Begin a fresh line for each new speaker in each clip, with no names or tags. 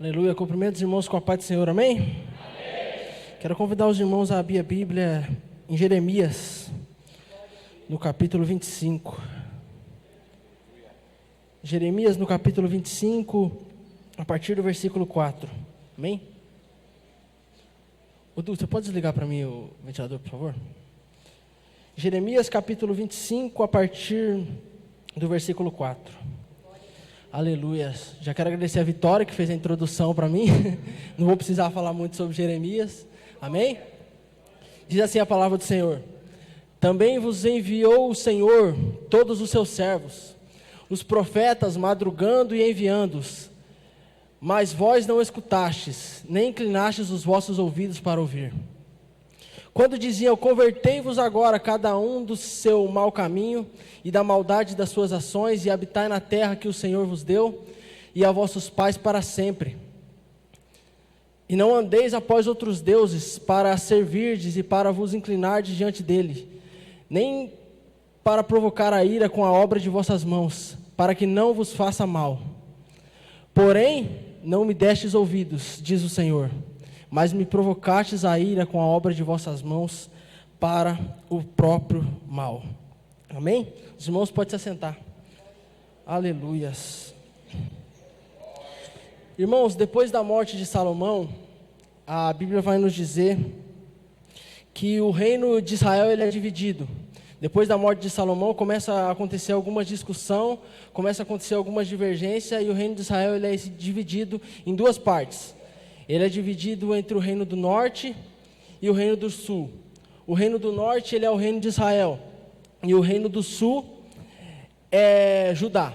Aleluia, cumprimento os irmãos com a paz do Senhor, amém? Amém. Quero convidar os irmãos a abrir a Bíblia em Jeremias, no capítulo 25. Jeremias no capítulo 25, a partir do versículo 4, amém? Odu, você pode desligar para mim o ventilador, por favor? Jeremias capítulo 25, a partir do versículo 4. Aleluia. Já quero agradecer a Vitória que fez a introdução para mim. Não vou precisar falar muito sobre Jeremias. Amém? Diz assim a palavra do Senhor: também vos enviou o Senhor todos os seus servos, os profetas madrugando e enviando-os, mas vós não escutastes, nem inclinastes os vossos ouvidos para ouvir. Quando diziam: convertei-vos agora cada um do seu mau caminho e da maldade das suas ações, e habitai na terra que o Senhor vos deu, e a vossos pais para sempre. E não andeis após outros deuses, para servirdes e para vos inclinardes diante dele, nem para provocar a ira com a obra de vossas mãos, para que não vos faça mal. Porém, não me destes ouvidos, diz o Senhor, mas me provocastes a ira com a obra de vossas mãos para o próprio mal. Amém? Os irmãos podem se assentar. Aleluias. Irmãos, depois da morte de Salomão, a Bíblia vai nos dizer que o reino de Israel ele é dividido. Depois da morte de Salomão, começa a acontecer alguma discussão, começa a acontecer algumas divergências, e o reino de Israel ele é dividido em duas partes. Ele é dividido entre o reino do norte e o reino do sul. O reino do norte ele é o reino de Israel, e o reino do sul é Judá.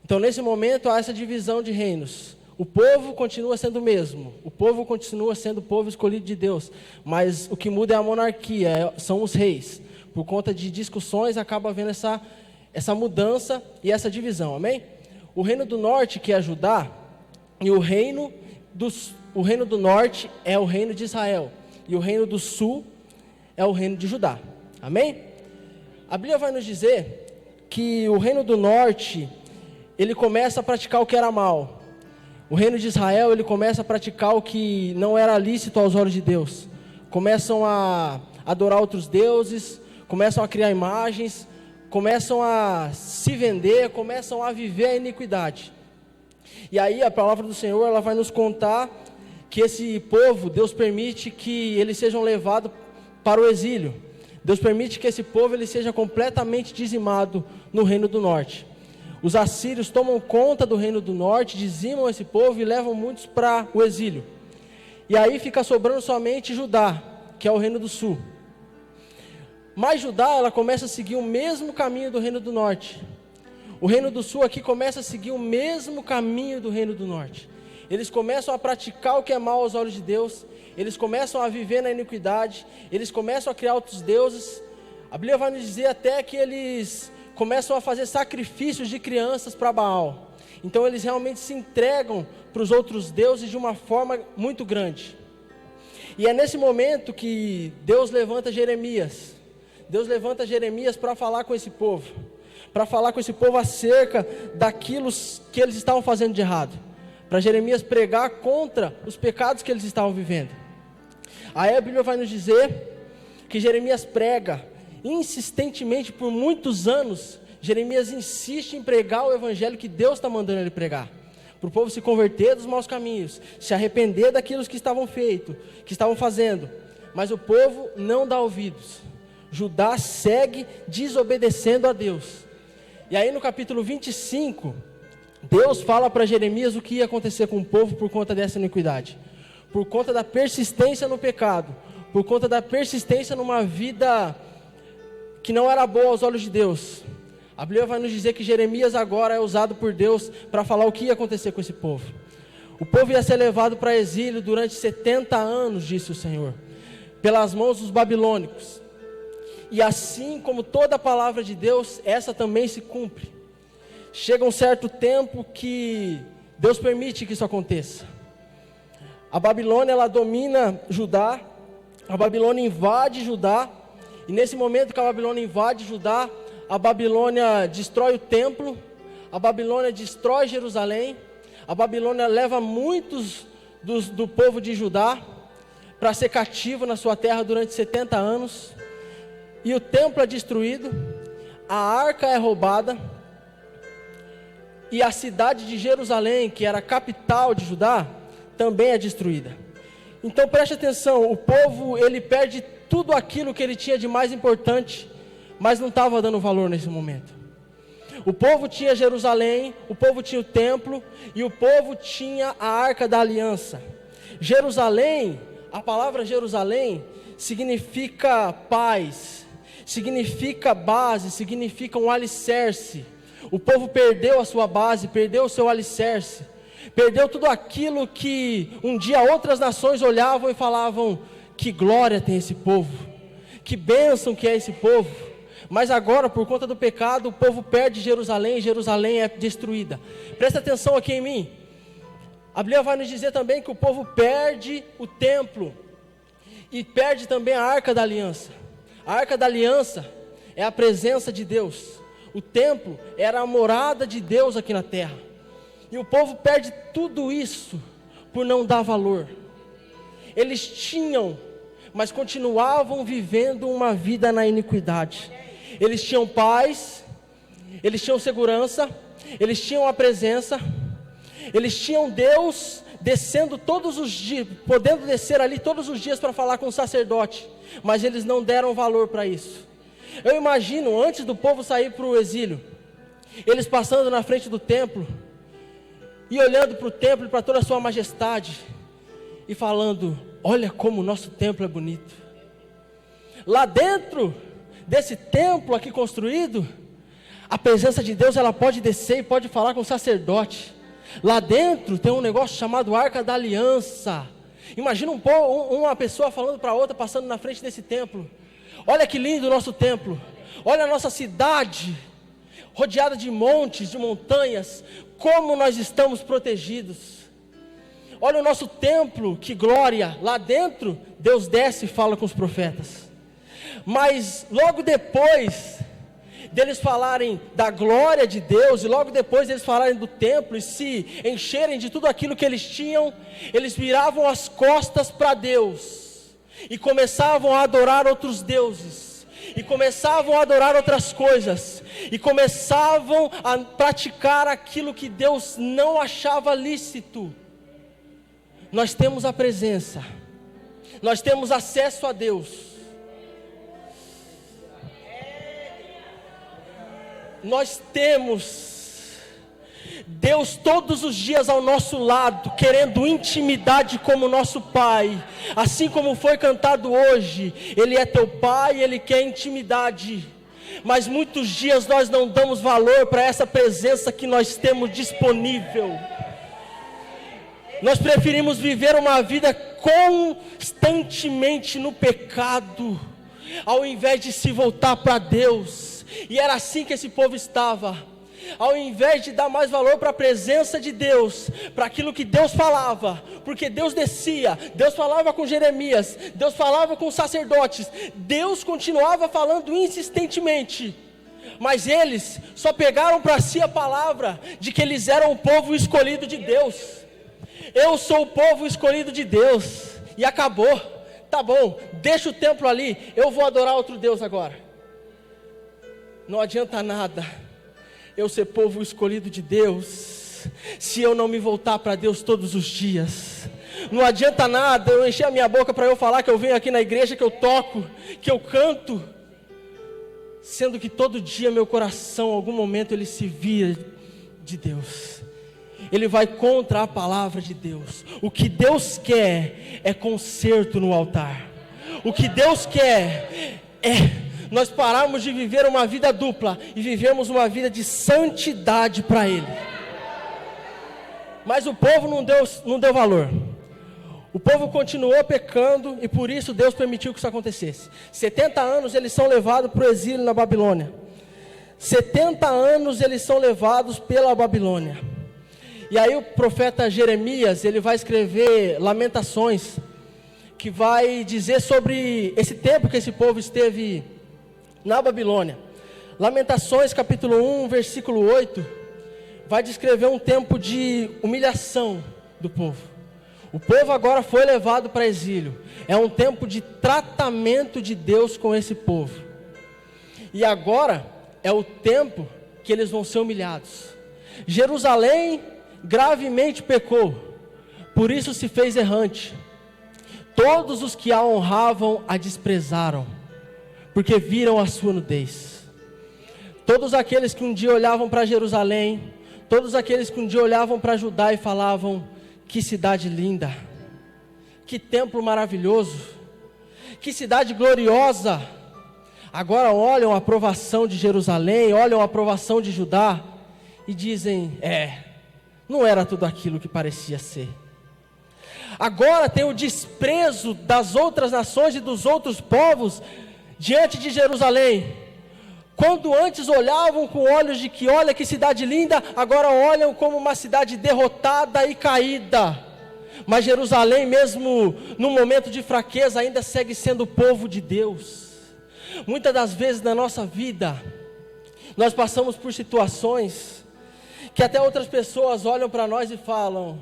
Então, nesse momento, há essa divisão de reinos. O povo continua sendo o mesmo, o povo continua sendo o povo escolhido de Deus, mas o que muda é a monarquia, são os reis. Por conta de discussões, acaba havendo essa mudança e essa divisão, amém? O reino do norte, que é Judá, e o reino do norte é o reino de Israel, e o reino do sul é o reino de Judá, amém? A Bíblia vai nos dizer que o reino do norte, ele começa a praticar o que era mal. O reino de Israel, ele começa a praticar o que não era lícito aos olhos de Deus. Começam a adorar outros deuses, começam a criar imagens, começam a se vender, começam a viver a iniquidade. E aí a palavra do Senhor, ela vai nos contar que esse povo, Deus permite que eles sejam levados para o exílio. Deus permite que esse povo ele seja completamente dizimado no reino do norte. Os assírios tomam conta do reino do norte, dizimam esse povo e levam muitos para o exílio. E aí fica sobrando somente Judá, que é o reino do sul. Mas Judá, ela começa a seguir o mesmo caminho do reino do norte. O reino do sul aqui começa a seguir o mesmo caminho do reino do norte. Eles começam a praticar o que é mal aos olhos de Deus, eles começam a viver na iniquidade, eles começam a criar outros deuses. A Bíblia vai nos dizer até que eles começam a fazer sacrifícios de crianças para Baal. Então eles realmente se entregam para os outros deuses de uma forma muito grande. E é nesse momento que Deus levanta Jeremias. Deus levanta Jeremias para falar com esse povo. Para falar com esse povo acerca daquilo que eles estavam fazendo de errado. Para Jeremias pregar contra os pecados que eles estavam vivendo. Aí a Bíblia vai nos dizer que Jeremias prega insistentemente por muitos anos. Jeremias insiste em pregar o evangelho que Deus está mandando ele pregar. Para o povo se converter dos maus caminhos, se arrepender daquilo que estavam fazendo. Mas o povo não dá ouvidos. Judá segue desobedecendo a Deus. E aí no capítulo 25, Deus fala para Jeremias o que ia acontecer com o povo por conta dessa iniquidade. Por conta da persistência no pecado. Por conta da persistência numa vida que não era boa aos olhos de Deus. A Bíblia vai nos dizer que Jeremias agora é usado por Deus para falar o que ia acontecer com esse povo. O povo ia ser levado para exílio durante 70 anos, disse o Senhor, pelas mãos dos babilônicos. E assim como toda a palavra de Deus, essa também se cumpre. Chega um certo tempo que Deus permite que isso aconteça. A Babilônia, ela domina Judá, a Babilônia invade Judá, e nesse momento que a Babilônia invade Judá, a Babilônia destrói o templo, a Babilônia destrói Jerusalém, A Babilônia leva muitos do povo de Judá para ser cativo na sua terra durante 70 anos. E o templo é destruído, a arca é roubada, e a cidade de Jerusalém, que era a capital de Judá, também é destruída. Então preste atenção, o povo ele perde tudo aquilo que ele tinha de mais importante, mas não estava dando valor nesse momento. O povo tinha Jerusalém, o povo tinha o templo, e o povo tinha a arca da aliança. Jerusalém, a palavra Jerusalém significa paz, significa base, significa um alicerce. O povo perdeu a sua base, perdeu o seu alicerce, perdeu tudo aquilo que um dia outras nações olhavam e falavam: que glória tem esse povo, que bênção que é esse povo. Mas agora, por conta do pecado, o povo perde Jerusalém, Jerusalém é destruída. Presta atenção aqui em mim. A Bíblia vai nos dizer também que o povo perde o templo e perde também a arca da aliança. A arca da aliança é a presença de Deus. O templo era a morada de Deus aqui na terra. E o povo perde tudo isso por não dar valor. Eles tinham, mas continuavam vivendo uma vida na iniquidade. Eles tinham paz, eles tinham segurança, eles tinham a presença, eles tinham Deus descendo todos os dias, podendo descer ali todos os dias para falar com o sacerdote, mas eles não deram valor para isso. Eu imagino, antes do povo sair para o exílio, eles passando na frente do templo, e olhando para o templo e para toda a sua majestade, e falando: olha como o nosso templo é bonito. Lá dentro desse templo aqui construído, a presença de Deus ela pode descer e pode falar com o sacerdote. Lá dentro tem um negócio chamado Arca da Aliança. Imagina uma pessoa falando para outra, passando na frente desse templo: olha que lindo o nosso templo, olha a nossa cidade, rodeada de montes, de montanhas, como nós estamos protegidos. Olha o nosso templo, que glória. Lá dentro, Deus desce e fala com os profetas. Mas logo depois deles falarem da glória de Deus, e logo depois deles falarem do templo e se encherem de tudo aquilo que eles tinham, eles viravam as costas para Deus e começavam a adorar outros deuses, e começavam a adorar outras coisas, e começavam a praticar aquilo que Deus não achava lícito. Nós temos a presença, nós temos acesso a Deus, nós temos Deus todos os dias ao nosso lado, querendo intimidade como nosso Pai. Assim como foi cantado hoje, Ele é teu Pai, Ele quer intimidade. Mas muitos dias nós não damos valor para essa presença que nós temos disponível. Nós preferimos viver uma vida constantemente no pecado, ao invés de se voltar para Deus. E era assim que esse povo estava. Ao invés de dar mais valor para a presença de Deus, para aquilo que Deus falava, porque Deus descia, Deus falava com Jeremias, Deus falava com os sacerdotes, Deus continuava falando insistentemente, mas eles só pegaram para si a palavra de que eles eram o povo escolhido de Deus. Eu sou o povo escolhido de Deus, e acabou. Tá bom, deixa o templo ali, eu vou adorar outro Deus agora. Não adianta nada eu ser povo escolhido de Deus, se eu não me voltar para Deus todos os dias. Não adianta nada eu encher a minha boca para eu falar que eu venho aqui na igreja, que eu toco, que eu canto, sendo que todo dia meu coração, em algum momento, ele se vira de Deus. Ele vai contra a palavra de Deus. O que Deus quer é conserto no altar. O que Deus quer é nós pararmos de viver uma vida dupla e vivermos uma vida de santidade para Ele. Mas o povo não deu valor. O povo continuou pecando e por isso Deus permitiu que isso acontecesse. 70 anos eles são levados para o exílio na Babilônia. 70 anos eles são levados pela Babilônia. E aí o profeta Jeremias, ele vai escrever Lamentações, que vai dizer sobre esse tempo que esse povo esteve na Babilônia. Lamentações capítulo 1, versículo 8, vai descrever um tempo de humilhação do povo. O povo agora foi levado para exílio. É um tempo de tratamento de Deus com esse povo. E agora é o tempo que eles vão ser humilhados. Jerusalém gravemente pecou, por isso se fez errante. Todos os que a honravam a desprezaram, porque viram a sua nudez. Todos aqueles que um dia olhavam para Jerusalém, todos aqueles que um dia olhavam para Judá e falavam: que cidade linda, que templo maravilhoso, que cidade gloriosa, agora olham a aprovação de Jerusalém, olham a aprovação de Judá e dizem: não era tudo aquilo que parecia ser. Agora tem o desprezo das outras nações e dos outros povos diante de Jerusalém. Quando antes olhavam com olhos de que olha que cidade linda, agora olham como uma cidade derrotada e caída. Mas Jerusalém, mesmo no momento de fraqueza, ainda segue sendo o povo de Deus. Muitas das vezes na nossa vida, nós passamos por situações que até outras pessoas olham para nós e falam: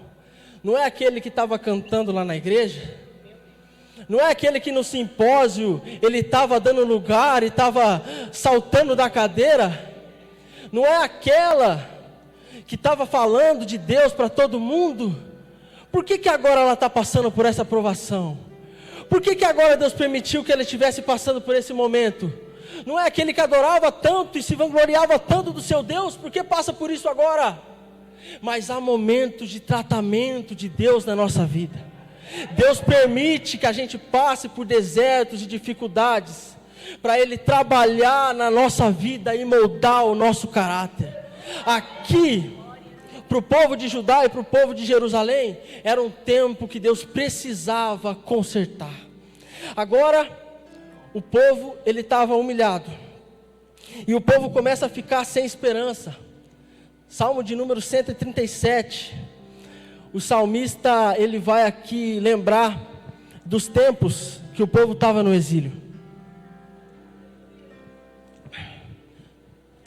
não é aquele que estava cantando lá na igreja? Não é aquele que no simpósio ele estava dando lugar e estava saltando da cadeira? Não é aquela que estava falando de Deus para todo mundo? Por que agora ela está passando por essa provação? Por que agora Deus permitiu que ela estivesse passando por esse momento? Não é aquele que adorava tanto e se vangloriava tanto do seu Deus? Por que passa por isso agora? Mas há momentos de tratamento de Deus na nossa vida. Deus permite que a gente passe por desertos e dificuldades, para Ele trabalhar na nossa vida e moldar o nosso caráter. Aqui, para o povo de Judá e para o povo de Jerusalém, era um tempo que Deus precisava consertar. Agora, o povo, ele estava humilhado, e o povo começa a ficar sem esperança. Salmo de número 137, o salmista, ele vai aqui lembrar dos tempos que o povo estava no exílio.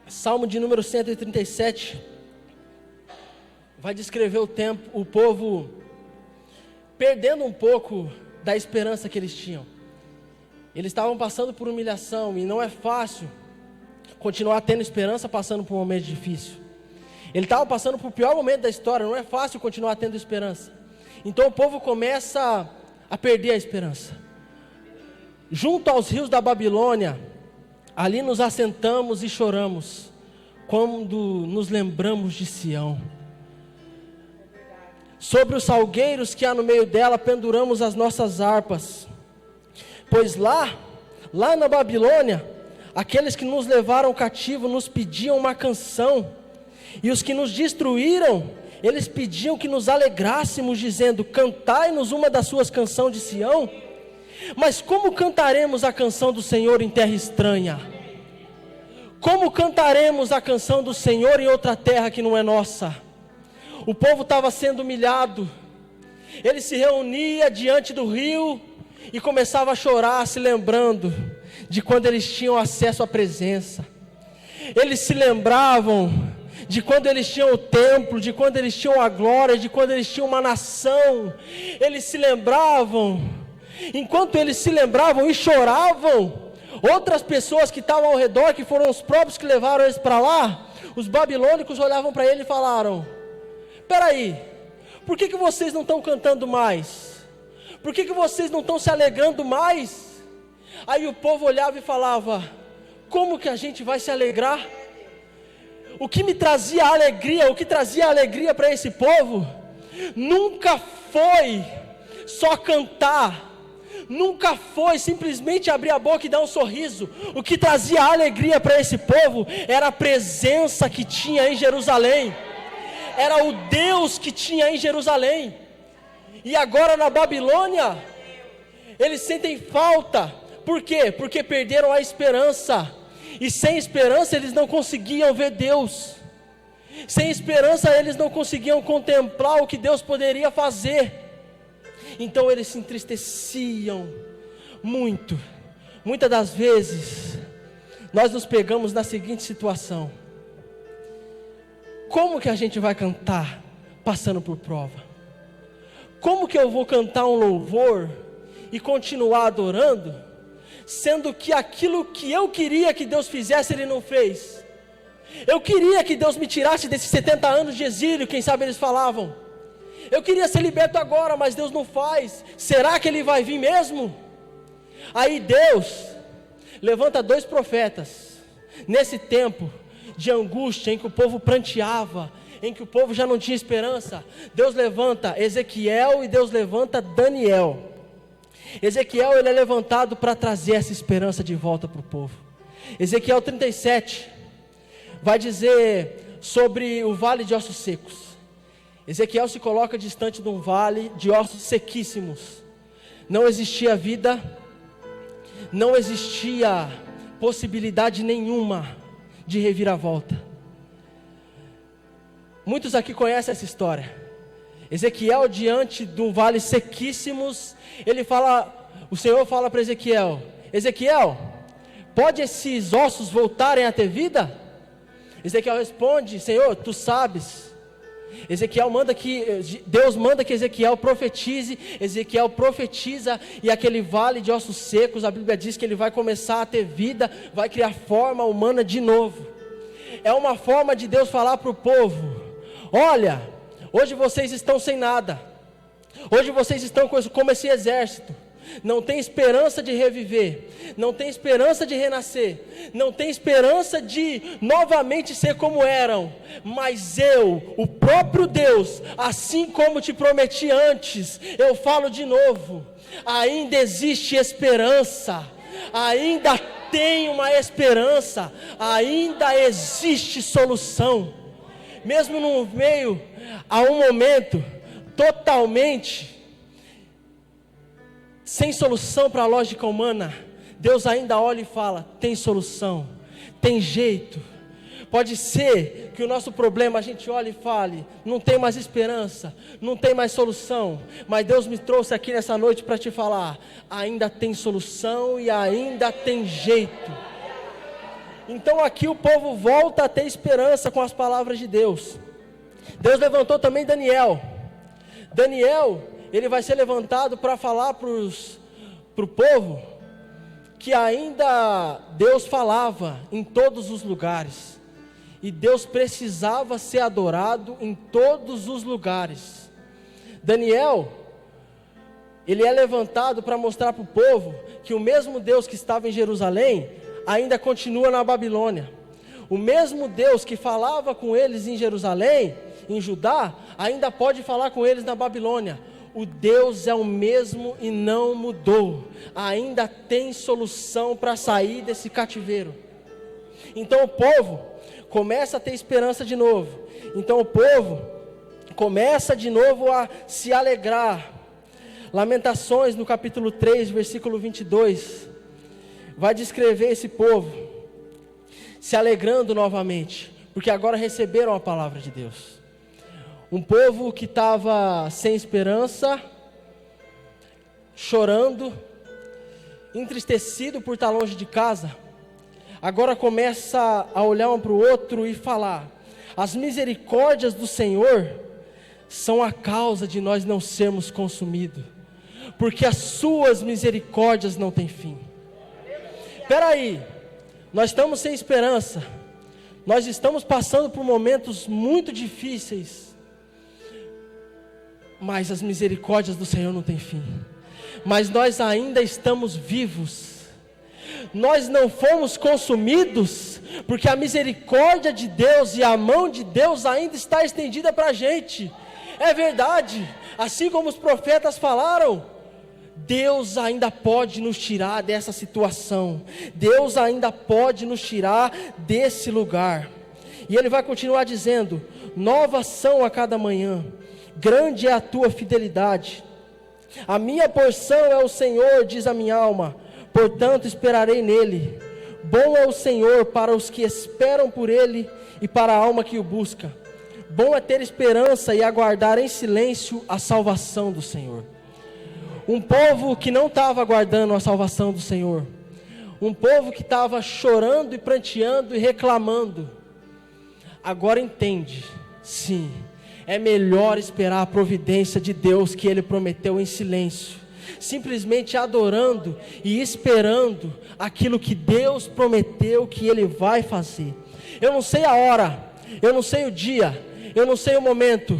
Salmo de número 137, vai descrever o tempo, o povo perdendo um pouco da esperança que eles tinham. Eles estavam passando por humilhação, e não é fácil continuar tendo esperança passando por um momento difícil. Ele estava passando por o pior momento da história, não é fácil continuar tendo esperança. Então o povo começa a perder a esperança. Junto aos rios da Babilônia, ali nos assentamos e choramos, quando nos lembramos de Sião. Sobre os salgueiros que há no meio dela, penduramos as nossas harpas. Pois lá na Babilônia, aqueles que nos levaram cativo nos pediam uma canção, e os que nos destruíram, eles pediam que nos alegrássemos, dizendo: cantai-nos uma das suas canções de Sião. Mas como cantaremos a canção do Senhor em terra estranha? Como cantaremos a canção do Senhor em outra terra que não é nossa? O povo estava sendo humilhado. Ele se reunia diante do rio e começava a chorar, se lembrando de quando eles tinham acesso à presença. Eles se lembravam de quando eles tinham o templo, de quando eles tinham a glória, de quando eles tinham uma nação. Eles se lembravam. Enquanto eles se lembravam e choravam, outras pessoas que estavam ao redor, que foram os próprios que levaram eles para lá, os babilônicos olhavam para ele e falaram: peraí, por que vocês não estão cantando mais? Por que vocês não estão se alegrando mais? Aí o povo olhava e falava: como que a gente vai se alegrar? O que me trazia alegria, o que trazia alegria para esse povo, nunca foi só cantar, nunca foi simplesmente abrir a boca e dar um sorriso. O que trazia alegria para esse povo era a presença que tinha em Jerusalém, era o Deus que tinha em Jerusalém. E agora na Babilônia, eles sentem falta. Por quê? Porque perderam a esperança. E sem esperança eles não conseguiam ver Deus. Sem esperança eles não conseguiam contemplar o que Deus poderia fazer. Então eles se entristeciam muito. Muitas das vezes nós nos pegamos na seguinte situação: como que a gente vai cantar passando por prova? Como que eu vou cantar um louvor e continuar adorando, sendo que aquilo que eu queria que Deus fizesse, Ele não fez? Eu queria que Deus me tirasse desses 70 anos de exílio, quem sabe eles falavam. Eu queria ser liberto agora, mas Deus não faz. Será que Ele vai vir mesmo? Aí Deus levanta 2 profetas, nesse tempo de angústia, em que o povo pranteava, em que o povo já não tinha esperança. Deus levanta Ezequiel e Deus levanta Daniel. Ezequiel, ele é levantado para trazer essa esperança de volta para o povo. Ezequiel 37 vai dizer sobre o vale de ossos secos. Ezequiel se coloca distante de um vale de ossos sequíssimos. Não existia vida, não existia possibilidade nenhuma de reviravolta. Muitos aqui conhecem essa história. Ezequiel, diante de um vale sequíssimos, o Senhor fala para Ezequiel: Ezequiel, pode esses ossos voltarem a ter vida? Ezequiel responde: Senhor, tu sabes. Deus manda que Ezequiel profetize. Ezequiel profetiza, e aquele vale de ossos secos, a Bíblia diz que ele vai começar a ter vida, vai criar forma humana de novo. É uma forma de Deus falar para o povo: olha, hoje vocês estão sem nada, hoje vocês estão como esse exército, não tem esperança de reviver, não tem esperança de renascer, não tem esperança de novamente ser como eram, mas eu, o próprio Deus, assim como te prometi antes, eu falo de novo, ainda existe esperança, ainda tem uma esperança, ainda existe solução, mesmo no meio a um momento totalmente sem solução para a lógica humana. Deus ainda olha e fala: tem solução, tem jeito. Pode ser que o nosso problema a gente olhe e fale: não tem mais esperança, não tem mais solução, mas Deus me trouxe aqui nessa noite para te falar: ainda tem solução e ainda tem jeito. Então aqui o povo volta a ter esperança com as palavras de Deus. Deus levantou também Daniel. Daniel, ele vai ser levantado para falar para o povo que ainda Deus falava em todos os lugares, e Deus precisava ser adorado em todos os lugares. Daniel, ele é levantado para mostrar para o povo que o mesmo Deus que estava em Jerusalém ainda continua na Babilônia. O mesmo Deus que falava com eles em Jerusalém, em Judá, ainda pode falar com eles na Babilônia. O Deus é o mesmo e não mudou. Ainda tem solução para sair desse cativeiro. Então o povo começa a ter esperança de novo. Então o povo começa de novo a se alegrar. Lamentações, no capítulo 3, versículo 22, vai descrever esse povo se alegrando novamente, porque agora receberam a palavra de Deus. Um povo que estava sem esperança, chorando, entristecido por estar longe de casa, agora começa a olhar um para o outro e falar: as misericórdias do Senhor são a causa de nós não sermos consumidos, porque as suas misericórdias não têm fim. Espera aí, nós estamos sem esperança, nós estamos passando por momentos muito difíceis, mas as misericórdias do Senhor não têm fim. Mas nós ainda estamos vivos, nós não fomos consumidos, porque a misericórdia de Deus e a mão de Deus ainda está estendida para a gente. É verdade, assim como os profetas falaram, Deus ainda pode nos tirar dessa situação, Deus ainda pode nos tirar desse lugar. E ele vai continuar dizendo: novas são a cada manhã, grande é a tua fidelidade. A minha porção é o Senhor, diz a minha alma, portanto esperarei nele. Bom é o Senhor para os que esperam por ele e para a alma que o busca. Bom é ter esperança e aguardar em silêncio a salvação do Senhor. Um povo que não estava aguardando a salvação do Senhor, um povo que estava chorando e pranteando e reclamando, agora entende Sim, é melhor esperar a providência de Deus que Ele prometeu em silêncio, simplesmente adorando e esperando aquilo que Deus prometeu que Ele vai fazer. Eu não sei a hora, eu não sei o dia, eu não sei o momento,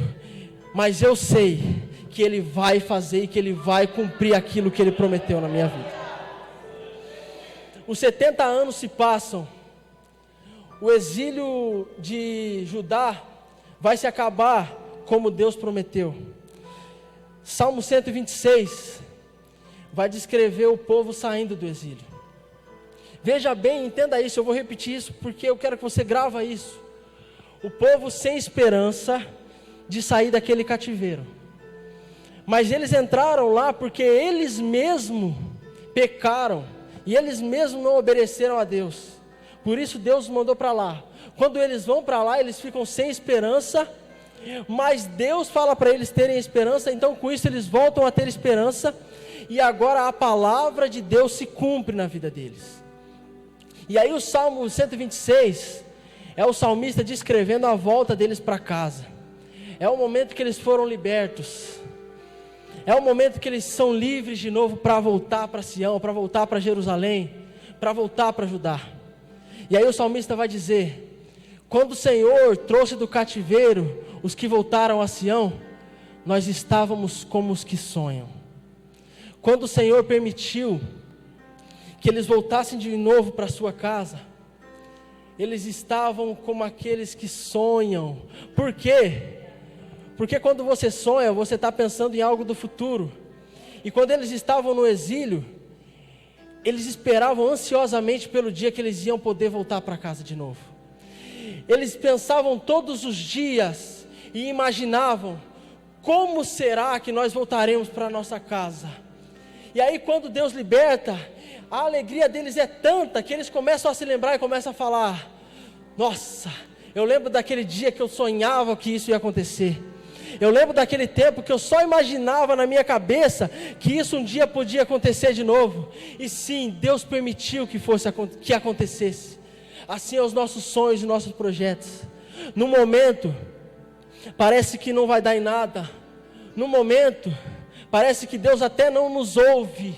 mas eu sei que Ele vai fazer e que Ele vai cumprir aquilo que Ele prometeu na minha vida. Os 70 anos se passam, o exílio de Judá vai se acabar como Deus prometeu. Salmo 126 vai descrever o povo saindo do exílio. Veja bem, entenda isso, eu vou repetir isso porque eu quero que você grava isso. O povo sem esperança de sair daquele cativeiro. Mas eles entraram lá porque eles mesmos pecaram e eles mesmos não obedeceram a Deus. Por isso Deus mandou para lá. Quando eles vão para lá, eles ficam sem esperança, mas Deus fala para eles terem esperança, então com isso eles voltam a ter esperança, e agora a palavra de Deus se cumpre na vida deles. E aí o Salmo 126 é o salmista descrevendo a volta deles para casa. É o momento que eles foram libertos. É o momento que eles são livres de novo para voltar para Sião, para voltar para Jerusalém, para voltar para Judá. E aí o salmista vai dizer: quando o Senhor trouxe do cativeiro os que voltaram a Sião, nós estávamos como os que sonham. Quando o Senhor permitiu que eles voltassem de novo para sua casa, eles estavam como aqueles que sonham. Por quê? Porque quando você sonha, você está pensando em algo do futuro. E quando eles estavam no exílio, eles esperavam ansiosamente pelo dia que eles iam poder voltar para casa de novo. Eles pensavam todos os dias e imaginavam: como será que nós voltaremos para nossa casa? E aí quando Deus liberta, a alegria deles é tanta que eles começam a se lembrar e começam a falar: nossa, eu lembro daquele dia que eu sonhava que isso ia acontecer. Eu lembro daquele tempo que eu só imaginava na minha cabeça que isso um dia podia acontecer de novo. E sim, Deus permitiu que acontecesse. Assim é os nossos sonhos e nossos projetos. No momento, parece que não vai dar em nada. No momento, parece que Deus até não nos ouve.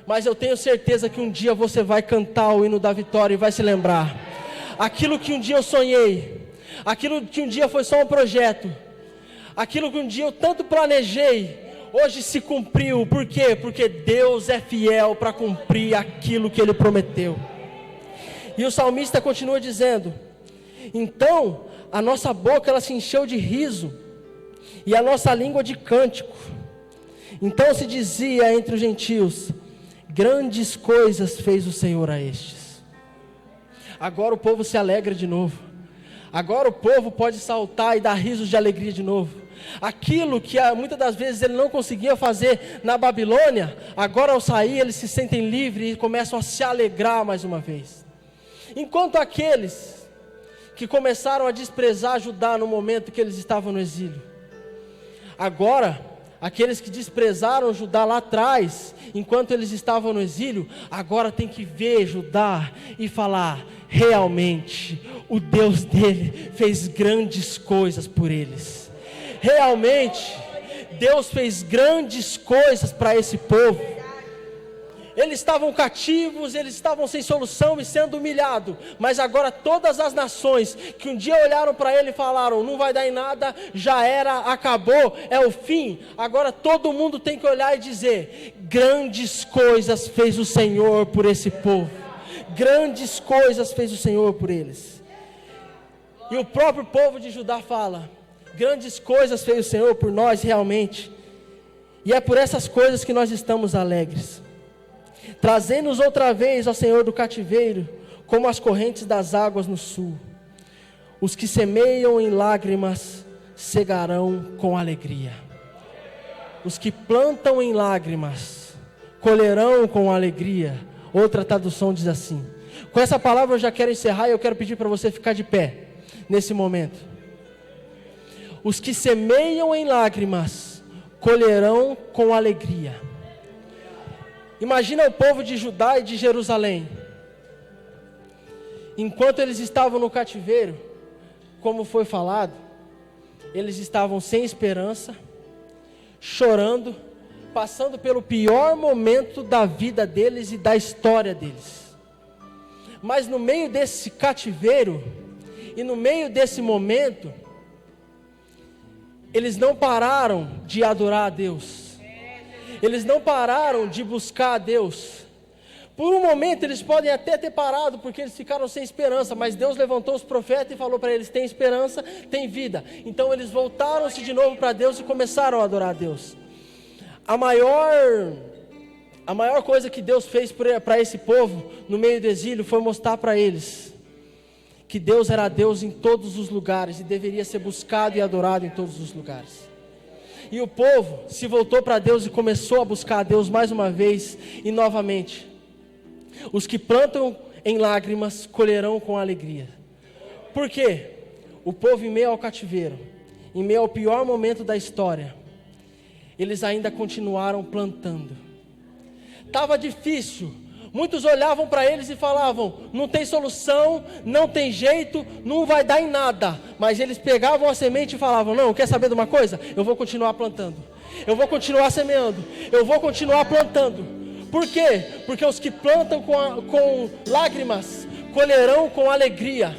Mas eu tenho certeza que um dia você vai cantar o hino da vitória e vai se lembrar: aquilo que um dia eu sonhei, aquilo que um dia foi só um projeto, aquilo que um dia eu tanto planejei, hoje se cumpriu. Por quê? Porque Deus é fiel para cumprir aquilo que Ele prometeu. E o salmista continua dizendo: então a nossa boca ela se encheu de riso e a nossa língua de cântico. Então se dizia entre os gentios: grandes coisas fez o Senhor a estes. Agora o povo se alegra de novo. Agora o povo pode saltar e dar risos de alegria de novo. Aquilo que muitas das vezes ele não conseguia fazer na Babilônia, agora ao sair eles se sentem livres e começam a se alegrar mais uma vez. Enquanto aqueles que começaram a desprezar Judá no momento que eles estavam no exílio, agora aqueles que desprezaram Judá lá atrás, enquanto eles estavam no exílio, agora tem que ver Judá e falar: realmente o Deus dele fez grandes coisas por eles. Realmente Deus fez grandes coisas para esse povo. Eles estavam cativos, eles estavam sem solução e sendo humilhados, mas agora todas as nações que um dia olharam para ele e falaram: não vai dar em nada, já era, acabou, é o fim. Agora todo mundo tem que olhar e dizer: grandes coisas fez o Senhor por esse povo, grandes coisas fez o Senhor por eles. E o próprio povo de Judá fala: grandes coisas fez o Senhor por nós realmente, e é por essas coisas que nós estamos alegres. Trazendo-nos outra vez ao Senhor do cativeiro, como as correntes das águas no sul. Os que semeiam em lágrimas, cegarão com alegria. Os que plantam em lágrimas, colherão com alegria. Outra tradução diz assim. Com essa palavra eu já quero encerrar e eu quero pedir para você ficar de pé, nesse momento. Os que semeiam em lágrimas, colherão com alegria. Imagina o povo de Judá e de Jerusalém. Enquanto eles estavam no cativeiro, como foi falado, eles estavam sem esperança, chorando, passando pelo pior momento da vida deles e da história deles. Mas no meio desse cativeiro, e no meio desse momento, eles não pararam de adorar a Deus. Eles não pararam de buscar a Deus. Por um momento eles podem até ter parado, porque eles ficaram sem esperança, mas Deus levantou os profetas e falou para eles: tem esperança, tem vida. Então eles voltaram-se de novo para Deus e começaram a adorar a Deus. A maior coisa que Deus fez para esse povo no meio do exílio foi mostrar para eles que Deus era Deus em todos os lugares e deveria ser buscado e adorado em todos os lugares. E o povo se voltou para Deus e começou a buscar a Deus mais uma vez e novamente. Os que plantam em lágrimas colherão com alegria. Por quê? O povo, em meio ao cativeiro, em meio ao pior momento da história, eles ainda continuaram plantando. Estava difícil. Muitos olhavam para eles e falavam: não tem solução, não tem jeito, não vai dar em nada. Mas eles pegavam a semente e falavam: não, quer saber de uma coisa? Eu vou continuar plantando, eu vou continuar semeando, eu vou continuar plantando. Por quê? Porque os que plantam com lágrimas colherão com alegria.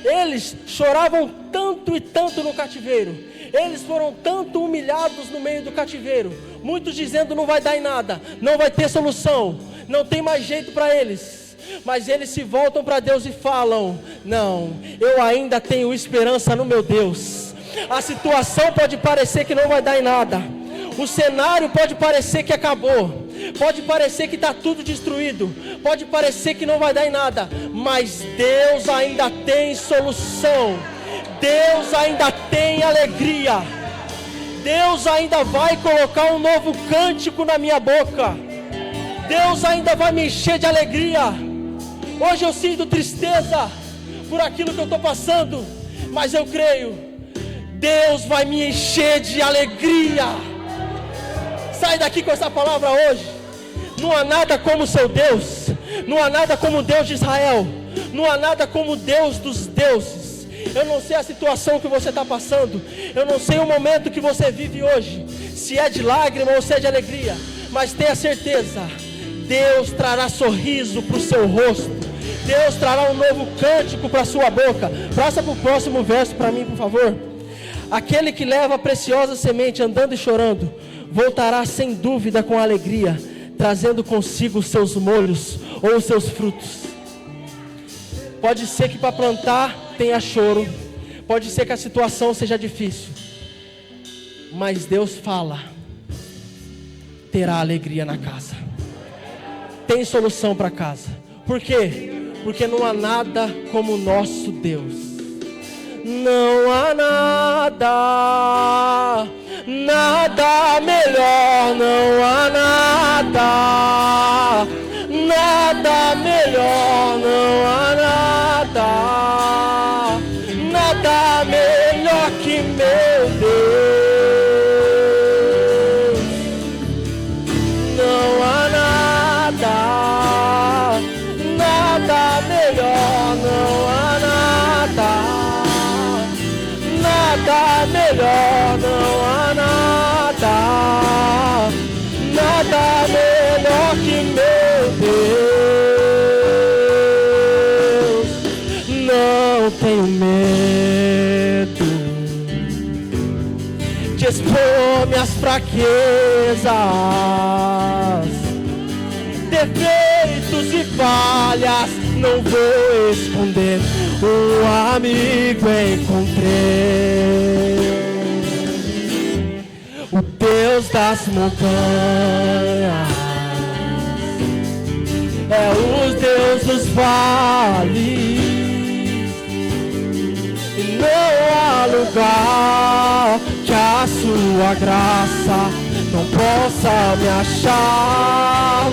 Eles choravam tanto e tanto no cativeiro, eles foram tanto humilhados no meio do cativeiro, muitos dizendo: não vai dar em nada, não vai ter solução, não tem mais jeito para eles. Mas eles se voltam para Deus e falam: não, eu ainda tenho esperança no meu Deus. A situação pode parecer que não vai dar em nada, o cenário pode parecer que acabou, pode parecer que está tudo destruído, pode parecer que não vai dar em nada, mas Deus ainda tem solução, Deus ainda tem alegria, Deus ainda vai colocar um novo cântico na minha boca, Deus ainda vai me encher de alegria. Hoje eu sinto tristeza por aquilo que eu estou passando, mas eu creio, Deus vai me encher de alegria. Sai daqui com essa palavra hoje. Não há nada como o seu Deus, não há nada como o Deus de Israel, não há nada como o Deus dos deuses. Eu não sei a situação que você está passando, eu não sei o momento que você vive hoje, se é de lágrima ou se é de alegria, mas tenha certeza, Deus trará sorriso para o seu rosto, Deus trará um novo cântico para a sua boca. Passa para o próximo verso para mim, por favor. Aquele que leva a preciosa semente andando e chorando, voltará sem dúvida com alegria, trazendo consigo os seus molhos ou os seus frutos. Pode ser que para plantar tenha choro, pode ser que a situação seja difícil, mas Deus fala: terá alegria na casa, tem solução para casa. Por quê? Porque não há nada como o nosso Deus. Não há nada, nada melhor, não há nada, nada melhor, não há nada, nada melhor que meu Deus. Não há nada, nada melhor, não há nada. Nada melhor, não há nada, nada melhor que meu Deus. Não tenho medo de expor minhas fraquezas, defeitos e falhas, não vou esconder. Um amigo encontrei, o Deus das montanhas, é o Deus dos vales, e não há lugar que a sua graça não possa me achar.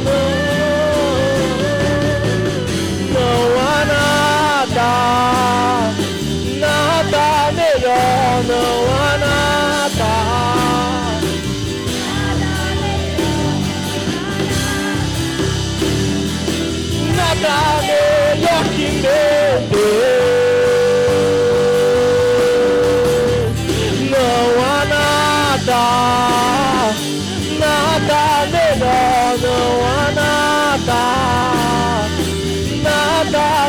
Não há nada, nada melhor, não há nada, nada melhor que meu Deus.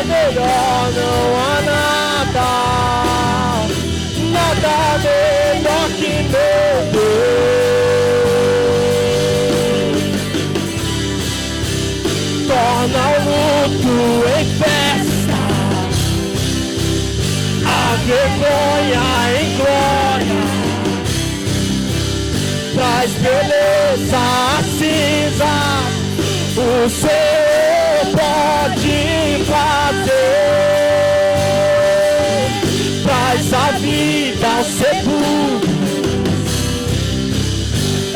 melhor, não há nada, nada melhor que meu Deus. Torna o luto em festa, a vergonha em glória, traz beleza à cinza, o Senhor pode fazer, traz a vida ao sepulcro,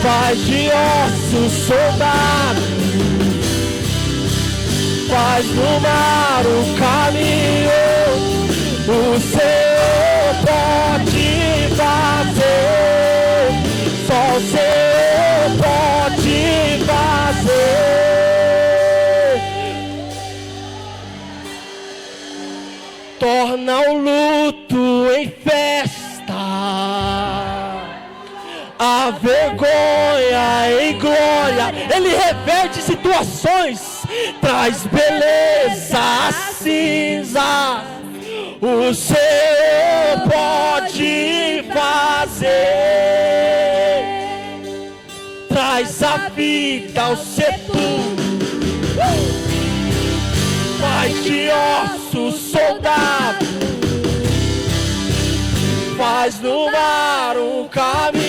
faz de ossos soldados, faz no mar o caminho, o Senhor pode fazer, só o Senhor pode fazer. Torna o luto em festa, a vergonha em glória. Ele reverte situações, traz beleza às cinzas. O Senhor pode fazer, traz a vida ao sepulcro, faz de ossos soldados, faz no mar um caminho.